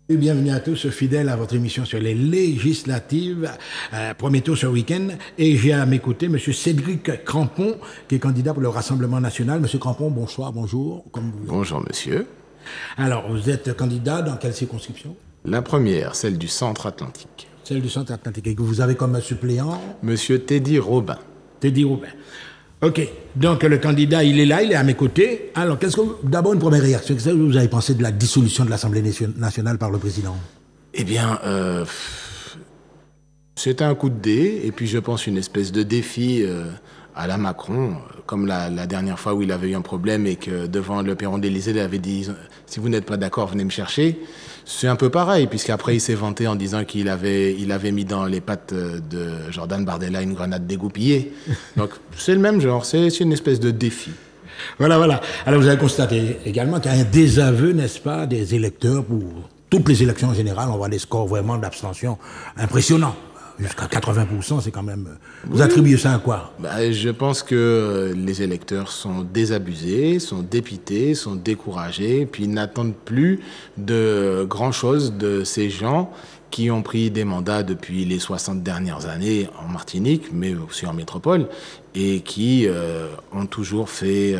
Et bienvenue à tous, fidèles à votre émission sur les législatives, premier tour ce week-end. Et j'ai à m'écouter M. Cédric Crampon, qui est candidat pour le Rassemblement national. Monsieur Crampon, bonsoir, bonjour. Bonjour, monsieur. Alors, vous êtes candidat dans quelle circonscription? La première, celle du Centre-Atlantique. Celle du Centre-Atlantique. Et que vous avez comme suppléant? Monsieur Teddy Robin. Teddy Robin. Ok, donc le candidat, il est là, il est à mes côtés. Alors, d'abord une première réaction, qu'est-ce que vous avez pensé de la dissolution de l'Assemblée nationale par le président? Eh bien, c'était un coup de dé, et puis je pense une espèce de défi à la Macron, comme la dernière fois où il avait eu un problème et que devant le perron d'Élysée, il avait dit « Si vous n'êtes pas d'accord, venez me chercher ». C'est un peu pareil, puisqu'après il s'est vanté en disant qu'il avait mis dans les pattes de Jordan Bardella une grenade dégoupillée. Donc c'est le même genre, c'est une espèce de défi. Voilà. Alors vous avez constaté également qu'il y a un désaveu, n'est-ce pas, des électeurs pour toutes les élections en général. On voit des scores vraiment d'abstention impressionnants. Jusqu'à 80%, c'est quand même... Vous attribuez ça à quoi? Je pense que les électeurs sont désabusés, sont dépités, sont découragés, puis n'attendent plus de grand-chose de ces gens qui ont pris des mandats depuis les 60 dernières années en Martinique, mais aussi en métropole, et qui ont toujours fait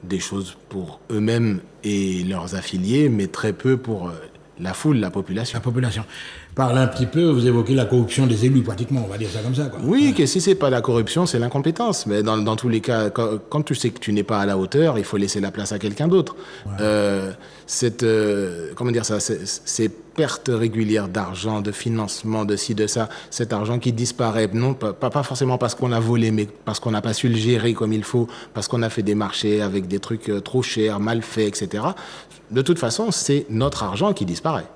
des choses pour eux-mêmes et leurs affiliés, mais très peu pour la foule, la population. La population. Parlez un petit peu, vous évoquez la corruption des élus, pratiquement, on va dire ça comme ça, quoi. Oui, que si c'est pas la corruption, c'est l'incompétence. Mais dans tous les cas, quand tu sais que tu n'es pas à la hauteur, il faut laisser la place à quelqu'un d'autre. Ouais. Comment dire ça, ces pertes régulières d'argent, de financement, de ci, de ça, cet argent qui disparaît, non, pas forcément parce qu'on a volé, mais parce qu'on n'a pas su le gérer comme il faut, parce qu'on a fait des marchés avec des trucs trop chers, mal faits, etc. De toute façon, c'est notre argent qui disparaît.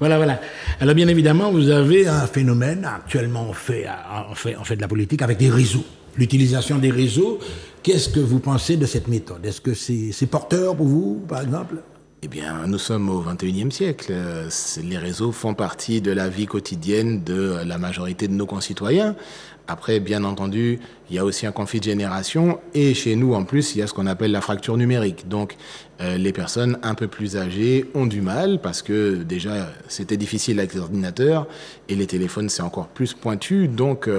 Voilà. Alors bien évidemment, vous avez un phénomène, actuellement on fait de la politique avec des réseaux, l'utilisation des réseaux. Qu'est-ce que vous pensez de cette méthode? Est-ce que c'est porteur pour vous, par exemple? Eh bien, nous sommes au XXIe siècle. Les réseaux font partie de la vie quotidienne de la majorité de nos concitoyens. Après, bien entendu, il y a aussi un conflit de génération et chez nous, en plus, il y a ce qu'on appelle la fracture numérique. Donc, les personnes un peu plus âgées ont du mal parce que déjà, c'était difficile avec les ordinateurs et les téléphones, c'est encore plus pointu. Donc,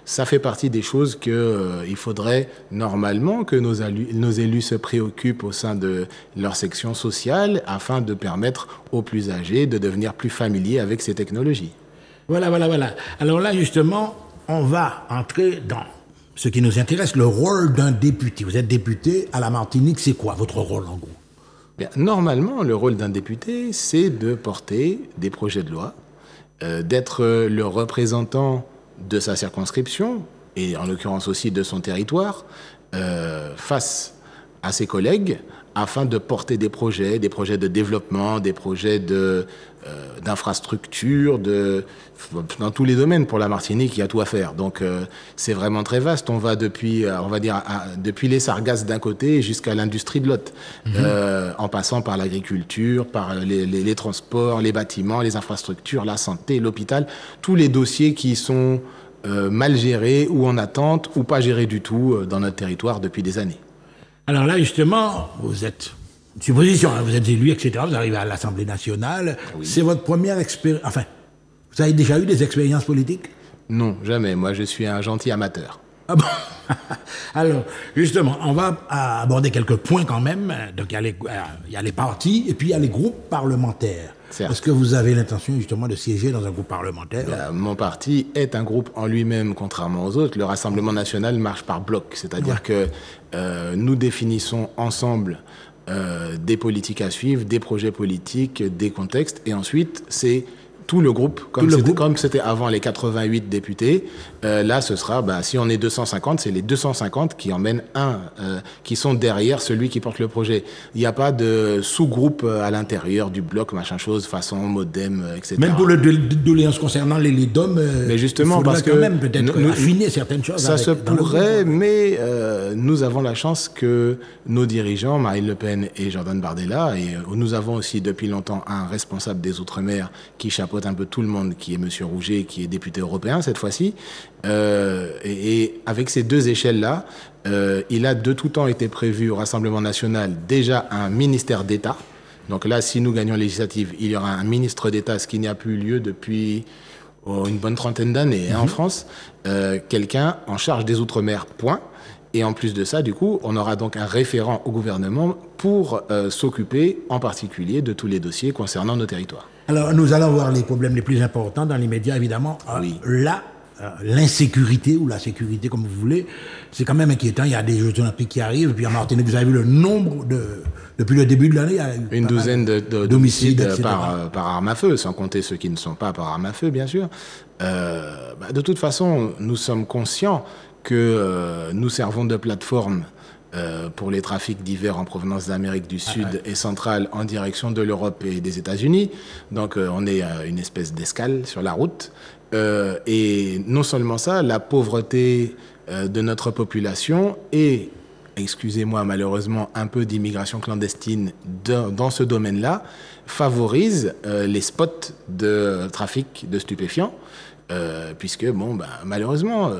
ça fait partie des choses qu'il faudrait normalement que nos élus se préoccupent au sein de leur section sociale afin de permettre aux plus âgés de devenir plus familiers avec ces technologies. Voilà. Alors là, justement, on va entrer dans ce qui nous intéresse, le rôle d'un député. Vous êtes député à la Martinique, c'est quoi votre rôle en gros? Bien, normalement, le rôle d'un député, c'est de porter des projets de loi, d'être le représentant de sa circonscription, et en l'occurrence aussi de son territoire, face à ses collègues, afin de porter des projets de développement, des projets d'infrastructure, dans tous les domaines. Pour la Martinique, il y a tout à faire. Donc, c'est vraiment très vaste. On va depuis les sargasses d'un côté jusqu'à l'industrie de l'autre, en passant par l'agriculture, par les transports, les bâtiments, les infrastructures, la santé, l'hôpital, tous les dossiers qui sont mal gérés ou en attente ou pas gérés du tout dans notre territoire depuis des années. Alors là, justement, vous êtes une supposition, hein, vous êtes élu, etc., vous arrivez à l'Assemblée nationale. Oui. C'est votre première expérience... Enfin, vous avez déjà eu des expériences politiques? Non, jamais. Moi, je suis un gentil amateur. Ah bon? Alors, justement, on va aborder quelques points quand même. Donc, il y a les partis et puis il y a les groupes parlementaires. Certes. Est-ce que vous avez l'intention, justement, de siéger dans un groupe parlementaire? Mon parti est un groupe en lui-même, contrairement aux autres. Le Rassemblement national marche par bloc, c'est-à-dire que nous définissons ensemble des politiques à suivre, des projets politiques, des contextes, et ensuite, c'est tout le groupe, comme c'était avant les 88 députés. Là, ce sera, si on est 250, c'est les 250 qui emmènent qui sont derrière celui qui porte le projet. Il n'y a pas de sous-groupe à l'intérieur du bloc, machin chose, façon modem, etc. Même pour le doléance concernant les DOM, mais justement, il faudra parce quand que même peut-être affiner certaines choses. Ça se pourrait, mais nous avons la chance que nos dirigeants, Marine Le Pen et Jordan Bardella, et nous avons aussi depuis longtemps un responsable des Outre-mer qui chapeaute un peu tout le monde, qui est Monsieur Rouget, qui est député européen cette fois-ci. Et avec ces deux échelles-là, il a de tout temps été prévu au Rassemblement national déjà un ministère d'État Donc là, si nous gagnons législative, il y aura un ministre d'État, ce qui n'a plus lieu depuis une bonne trentaine d'années en France, quelqu'un en charge des Outre-mer, point. Et en plus de ça, du coup, on aura donc un référent au gouvernement pour s'occuper en particulier de tous les dossiers concernant nos territoires. Alors, nous allons voir les problèmes les plus importants dans les médias, évidemment. Oui. Là, l'insécurité ou la sécurité, comme vous voulez, c'est quand même inquiétant. Il y a des Jeux Olympiques qui arrivent. Puis en Martinique, vous avez vu le nombre depuis le début de l'année, il y a eu une douzaine d'homicides etc. par arme à feu, sans compter ceux qui ne sont pas par arme à feu, bien sûr. De toute façon, nous sommes conscients que nous servons de plateforme pour les trafics divers en provenance d'Amérique du Sud et centrale en direction de l'Europe et des États-Unis. Donc on est une espèce d'escale sur la route. Et non seulement ça, la pauvreté de notre population et, excusez-moi malheureusement, un peu d'immigration clandestine dans ce domaine-là favorise les spots de trafic de stupéfiants. Puisque, malheureusement,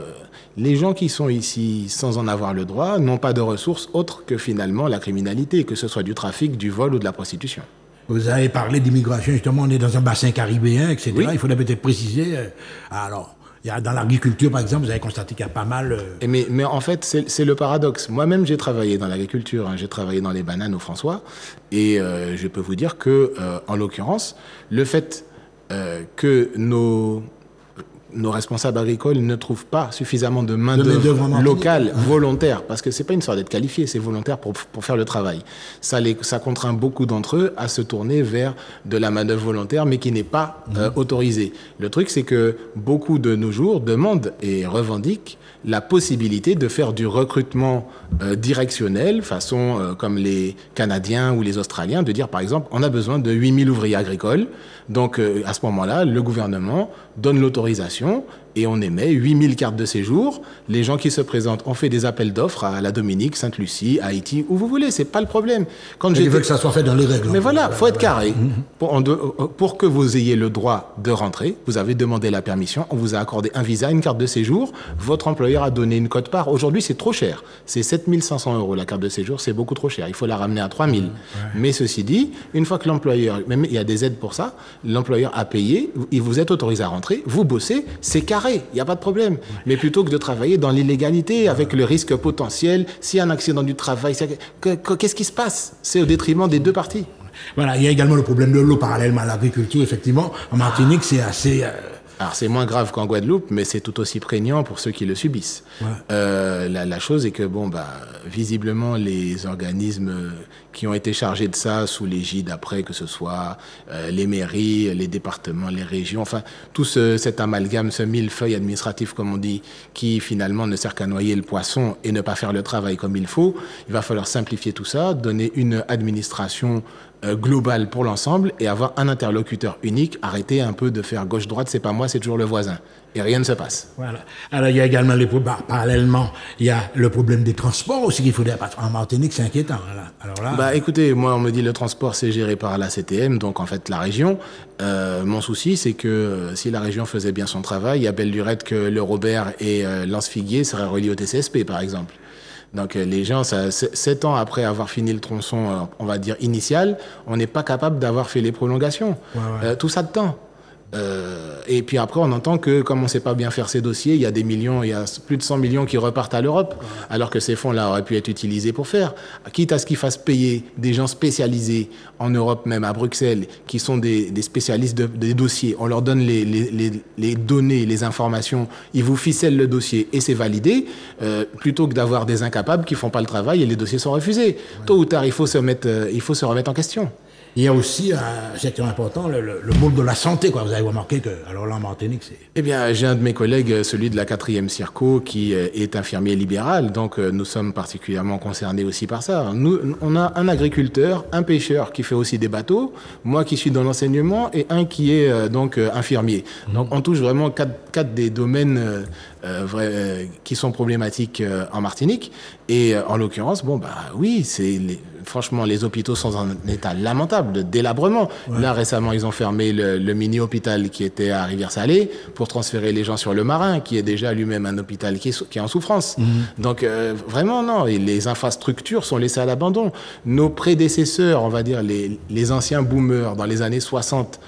les gens qui sont ici sans en avoir le droit n'ont pas de ressources autres que finalement la criminalité, que ce soit du trafic, du vol ou de la prostitution. Vous avez parlé d'immigration, justement, on est dans un bassin caribéen, etc. Oui. Il faudrait peut-être préciser. Alors, il y a, dans l'agriculture, par exemple, vous avez constaté qu'il y a pas mal... Mais en fait, c'est le paradoxe. Moi-même, j'ai travaillé dans l'agriculture, j'ai travaillé dans les bananes au François, et je peux vous dire que, en l'occurrence, le fait que nos responsables agricoles ne trouvent pas suffisamment de main-d'œuvre locale, volontaire, parce que c'est pas une histoire d'être qualifié, c'est volontaire pour faire le travail. Ça contraint beaucoup d'entre eux à se tourner vers de la main-d'œuvre volontaire, mais qui n'est pas autorisée. Le truc, c'est que beaucoup de nos jours demandent et revendiquent la possibilité de faire du recrutement directionnel, façon comme les Canadiens ou les Australiens, de dire par exemple, on a besoin de 8000 ouvriers agricoles. Donc à ce moment-là, le gouvernement donne l'autorisation et on émet 8000 cartes de séjour. Les gens qui se présentent, on fait des appels d'offres à la Dominique, Sainte-Lucie, à Haïti, où vous voulez, c'est pas le problème. Il veut que ça soit fait dans les règles. Mais voilà, faut être carré. Pour que vous ayez le droit de rentrer, vous avez demandé la permission, on vous a accordé un visa, une carte de séjour, votre employeur a donné une quote-part. Aujourd'hui, c'est trop cher. C'est 7500 € la carte de séjour, c'est beaucoup trop cher. Il faut la ramener à 3000. Mais ceci dit, une fois que l'employeur, même il y a des aides pour ça, l'employeur a payé, et vous êtes autorisé à rentrer, vous bossez, c'est carré, il n'y a pas de problème. Mais plutôt que de travailler dans l'illégalité, avec le risque potentiel, s'il y a un accident du travail, qu'est-ce qui se passe? C'est au détriment des deux parties. Voilà, il y a également le problème de l'eau parallèlement à l'agriculture, effectivement. En Martinique, c'est assez... Alors c'est moins grave qu'en Guadeloupe, mais c'est tout aussi prégnant pour ceux qui le subissent. La chose est que visiblement les organismes qui ont été chargés de ça sous l'égide après, que ce soit les mairies, les départements, les régions, enfin tout cet amalgame, ce millefeuille administratif comme on dit, qui finalement ne sert qu'à noyer le poisson et ne pas faire le travail comme il faut. Il va falloir simplifier tout ça, donner une administration global pour l'ensemble et avoir un interlocuteur unique, arrêter un peu de faire gauche-droite, c'est pas moi, c'est toujours le voisin. Et rien ne se passe. Voilà. Alors, il y a également, parallèlement, il y a le problème des transports aussi qu'il faudrait... En Martinique, c'est inquiétant. Là. Alors là... Écoutez, moi, on me dit le transport, c'est géré par la CTM, donc en fait, la région. Mon souci, c'est que si la région faisait bien son travail, il y a belle lurette que le Robert et l'Anse-Figuier seraient reliés au TCSP, par exemple. Donc les gens, 7 ans après avoir fini le tronçon, on va dire initial, on n'est pas capable d'avoir fait les prolongations. Tout ça de temps. Et puis après, on entend que comme on ne sait pas bien faire ces dossiers, il y a des millions, il y a plus de 100 millions qui repartent à l'Europe, alors que ces fonds-là auraient pu être utilisés pour faire. Quitte à ce qu'ils fassent payer des gens spécialisés en Europe, même à Bruxelles, qui sont des spécialistes des dossiers. On leur donne les données, les informations, ils vous ficellent le dossier et c'est validé, plutôt que d'avoir des incapables qui font pas le travail et les dossiers sont refusés. Tôt ou tard, il faut se remettre en question. Il y a aussi un secteur important, le monde de la santé, quoi. Vous avez remarqué que, alors là, en Martinique, c'est... Eh bien, j'ai un de mes collègues, celui de la 4e Circo, qui est infirmier libéral, donc nous sommes particulièrement concernés aussi par ça. Nous, on a un agriculteur, un pêcheur qui fait aussi des bateaux, moi qui suis dans l'enseignement, et un qui est donc infirmier. Donc on touche vraiment quatre des domaines qui sont problématiques en Martinique. Et en l'occurrence, oui, franchement, les hôpitaux sont en un état lamentable de délabrement. Ouais. Là, récemment, ils ont fermé le mini-hôpital qui était à Rivière-Salée pour transférer les gens sur le Marin, qui est déjà lui-même un hôpital qui est en souffrance. Donc, vraiment, non. Et les infrastructures sont laissées à l'abandon. Nos prédécesseurs, on va dire les anciens boomers dans les années 60,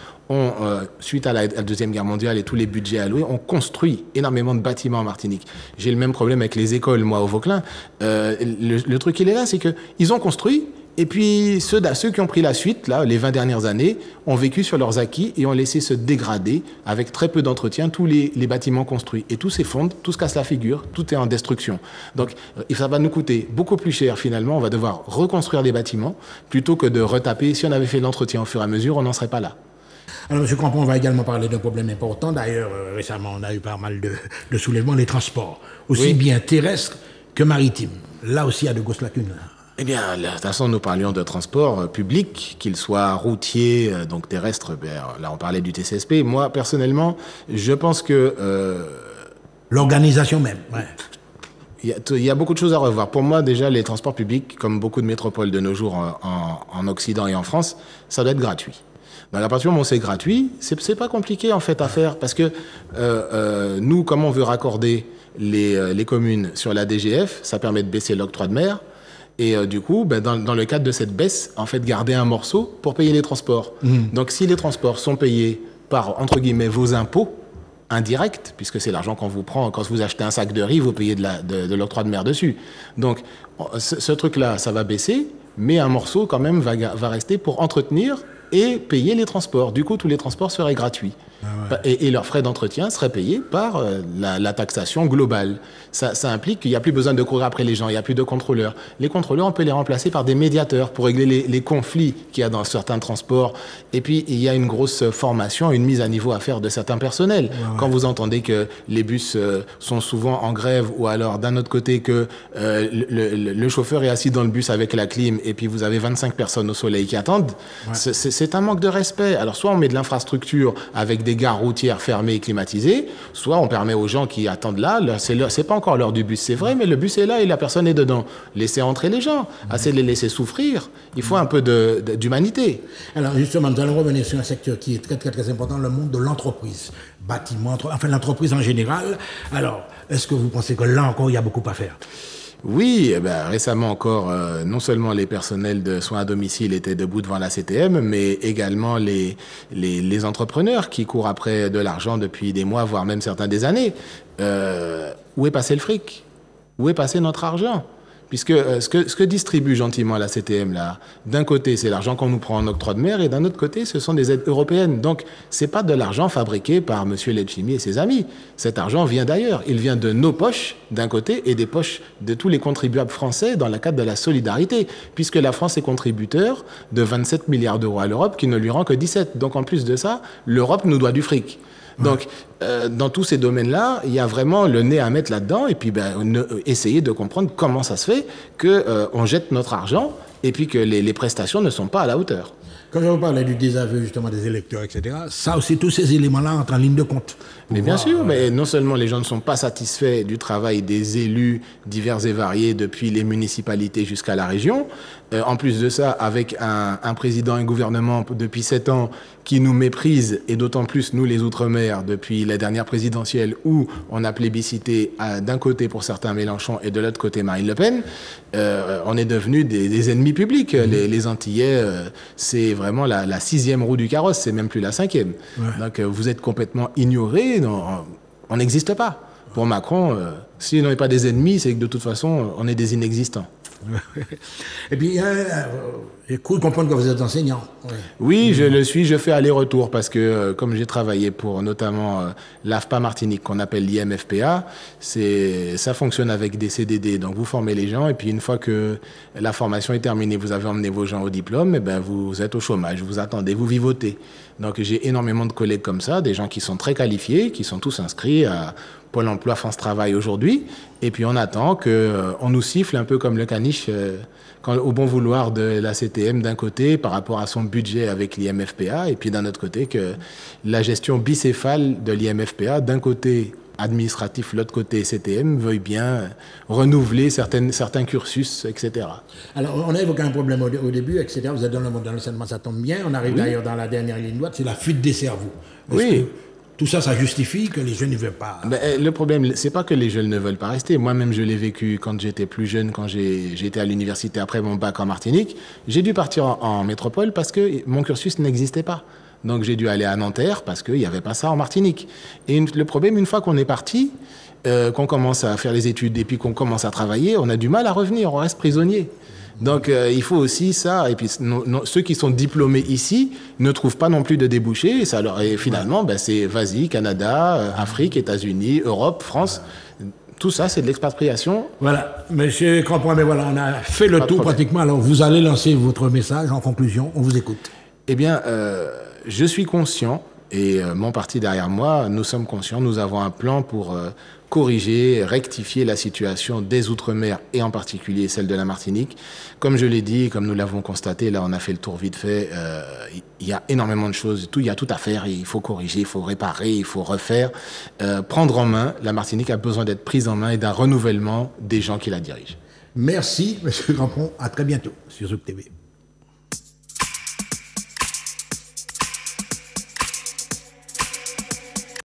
suite à la Deuxième Guerre mondiale et tous les budgets alloués, ont construit énormément de bâtiments en Martinique. J'ai le même problème avec les écoles, moi, au Vauclin. Le truc, il est là, c'est qu'ils ont construit, et puis ceux qui ont pris la suite, là, les 20 dernières années, ont vécu sur leurs acquis et ont laissé se dégrader, avec très peu d'entretien, tous les bâtiments construits. Et tout s'effondre, tout se casse la figure, tout est en destruction. Donc, ça va nous coûter beaucoup plus cher, finalement. On va devoir reconstruire des bâtiments, plutôt que de retaper. Si on avait fait l'entretien au fur et à mesure, on n'en serait pas là. Alors, M. Crampon, on va également parler d'un problème important. D'ailleurs, récemment, on a eu pas mal de soulèvements, les transports, aussi bien terrestres que maritimes. Là aussi, il y a de grosses lacunes. Eh bien, de toute façon, nous parlions de transport public, qu'il soit routier, donc terrestre. Là, on parlait du TCSP. Moi, personnellement, je pense que... l'organisation même, ouais. Il y a beaucoup de choses à revoir. Pour moi, déjà, les transports publics, comme beaucoup de métropoles de nos jours en Occident et en France, ça doit être gratuit. Donc à partir du moment où c'est gratuit, c'est pas compliqué en fait à faire, parce que nous, comme on veut raccorder les communes sur la DGF, ça permet de baisser l'octroi de mer, et du coup, dans le cadre de cette baisse, en fait, garder un morceau pour payer les transports. Donc si les transports sont payés par, entre guillemets, vos impôts indirects, puisque c'est l'argent qu'on vous prend quand vous achetez un sac de riz, vous payez de l'octroi de mer dessus. Donc ce truc-là, ça va baisser, mais un morceau quand même va rester pour entretenir et payer les transports. Du coup, tous les transports seraient gratuits. Ah ouais. Et leurs frais d'entretien seraient payés par la taxation globale. Ça implique qu'il n'y a plus besoin de courir après les gens, il n'y a plus de contrôleurs. Les contrôleurs, on peut les remplacer par des médiateurs pour régler les conflits qu'il y a dans certains transports. Et puis, il y a une grosse formation, une mise à niveau à faire de certains personnels. Ouais, ouais. Quand vous entendez que les bus sont souvent en grève, ou alors d'un autre côté que le chauffeur est assis dans le bus avec la clim, et puis vous avez 25 personnes au soleil qui attendent, ouais. C'est un manque de respect. Alors, soit on met de l'infrastructure avec des gares routières fermées et climatisées, soit on permet aux gens qui attendent là, c'est pas encore l'heure du bus, c'est vrai, mais le bus est là et la personne est dedans. Laissez entrer les gens, assez de les laisser souffrir. Il faut un peu d'humanité. Alors justement, nous allons revenir sur un secteur qui est très très très important, le monde de l'entreprise, bâtiment, enfin l'entreprise en général. Alors, est-ce que vous pensez que là encore, il y a beaucoup à faire ? Oui, récemment encore, non seulement les personnels de soins à domicile étaient debout devant la CTM, mais également les entrepreneurs qui courent après de l'argent depuis des mois, voire même certains des années. Où est passé le fric ? Où est passé notre argent ? Puisque ce que distribue gentiment la CTM, là, d'un côté, c'est l'argent qu'on nous prend en octroi de mer, et d'un autre côté, ce sont des aides européennes. Donc, c'est pas de l'argent fabriqué par M. Letchimy et ses amis. Cet argent vient d'ailleurs. Il vient de nos poches, d'un côté, et des poches de tous les contribuables français dans le cadre de la solidarité, puisque la France est contributeur de 27 milliards d'euros à l'Europe, qui ne lui rend que 17. Donc, en plus de ça, l'Europe nous doit du fric. Donc, dans tous ces domaines-là, il y a vraiment le nez à mettre là-dedans, et puis essayer de comprendre comment ça se fait qu'on jette notre argent et puis que les prestations ne sont pas à la hauteur. Quand je vous parlais du désaveu justement des électeurs, etc., ça aussi, tous ces éléments-là entrent en ligne de compte. Mais bien sûr, mais non seulement les gens ne sont pas satisfaits du travail des élus divers et variés depuis les municipalités jusqu'à la région, en plus de ça, avec un président et un gouvernement depuis 7 ans qui nous méprisent, et d'autant plus nous les Outre-mer depuis la dernière présidentielle où on a plébiscité d'un côté pour certains Mélenchon et de l'autre côté Marine Le Pen, on est devenus des ennemis publics. Les Antillais, c'est vraiment la 6e roue du carrosse, c'est même plus la 5e. Ouais. Donc vous êtes complètement ignorés, on n'existe pas. Pour Macron, si on n'est pas des ennemis, c'est que de toute façon, on est des inexistants. Et puis, j'ai cru comprendre que vous êtes enseignant. Ouais. Oui, je le suis, je fais aller-retour parce que comme j'ai travaillé pour notamment l'AFPA Martinique, qu'on appelle l'IMFPA, ça fonctionne avec des CDD. Donc vous formez les gens et puis une fois que la formation est terminée, vous avez emmené vos gens au diplôme, et vous êtes au chômage, vous attendez, vous vivotez. Donc j'ai énormément de collègues comme ça, des gens qui sont très qualifiés, qui sont tous inscrits à Pôle emploi, France Travail aujourd'hui, et puis on attend qu'on nous siffle un peu comme le caniche au bon vouloir de la CTM d'un côté par rapport à son budget avec l'IMFPA, et puis d'un autre côté que la gestion bicéphale de l'IMFPA d'un côté administratif, l'autre côté CTM, veuille bien renouveler certains cursus, etc. Alors, on a évoqué un problème au début, etc. Vous êtes dans le monde de l'enseignement, ça tombe bien. On arrive d'ailleurs dans la dernière ligne droite, c'est la fuite des cerveaux. Oui. Tout ça, ça justifie que les jeunes ne veulent pas... Le problème, c'est pas que les jeunes ne veulent pas rester. Moi-même, je l'ai vécu quand j'étais plus jeune, quand j'étais à l'université après mon bac en Martinique. J'ai dû partir en métropole parce que mon cursus n'existait pas. Donc, j'ai dû aller à Nanterre parce qu'il n'y avait pas ça en Martinique. Et le problème, une fois qu'on est parti, qu'on commence à faire les études et puis qu'on commence à travailler, on a du mal à revenir, on reste prisonnier. Donc, il faut aussi ça. Et puis, ceux qui sont diplômés ici ne trouvent pas non plus de débouchés. Et finalement, c'est vas-y, Canada, Afrique, États-Unis, Europe, France. Tout ça, c'est de l'expatriation. Voilà, monsieur Crampon, mais voilà, on a fait le tour pratiquement. Alors, vous allez lancer votre message en conclusion. On vous écoute. Eh bien, je suis conscient, et mon parti derrière moi, nous sommes conscients, nous avons un plan pour corriger, rectifier la situation des Outre-mer et en particulier celle de la Martinique. Comme je l'ai dit, comme nous l'avons constaté, là on a fait le tour vite fait, il y a énormément de choses, il y a tout à faire, il faut corriger, il faut réparer, il faut refaire, prendre en main. La Martinique a besoin d'être prise en main et d'un renouvellement des gens qui la dirigent. Merci, monsieur Crampon, à très bientôt sur Zouk TV.